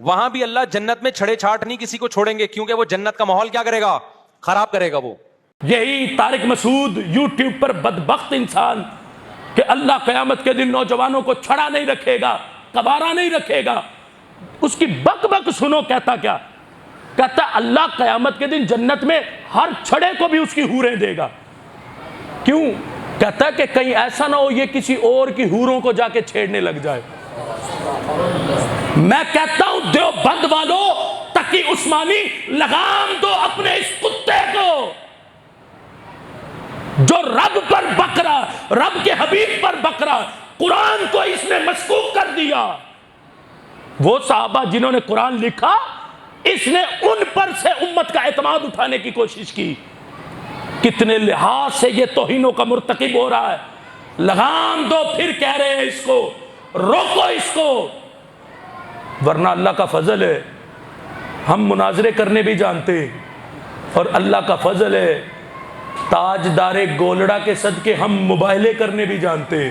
وہاں بھی اللہ جنت میں چھڑے چھاٹ نہیں کسی کو چھوڑیں گے، کیونکہ وہ جنت کا ماحول کیا کرے گا؟ خراب کرے گا وہ۔ یہی طارق مسعود یوٹیوب پر بدبخت انسان کہ اللہ قیامت کے دن نوجوانوں کو چھڑا نہیں رکھے گا، قبارہ نہیں رکھے گا، اس کی بک بک سنو، کہتا کیا؟ کہتا اللہ قیامت کے دن جنت میں ہر چھڑے کو بھی اس کی حوریں دے گا۔ کیوں؟ کہتا ہے کہ کہیں ایسا نہ ہو یہ کسی اور کی حوروں کو جا کے چھیڑنے لگ جائے۔ میں کہتا ہوں دیوبند والو، تقی عثمانی، لگام دو اپنے اس کتے کو جو رب پر بک رہا، رب کے حبیب پر بک رہا۔ قرآن کو اس نے مسکوک کر دیا۔ وہ صحابہ جنہوں نے قرآن لکھا، اس نے ان پر سے امت کا اعتماد اٹھانے کی کوشش کی۔ کتنے لحاظ سے یہ توہینوں کا مرتکب ہو رہا ہے۔ لگام دو، پھر کہہ رہے ہیں اس کو روکو اس کو، ورنہ اللہ کا فضل ہے ہم مناظرے کرنے بھی جانتے، اور اللہ کا فضل ہے تاجدار گولڑا کے صدقے ہم مباہلے کرنے بھی جانتے۔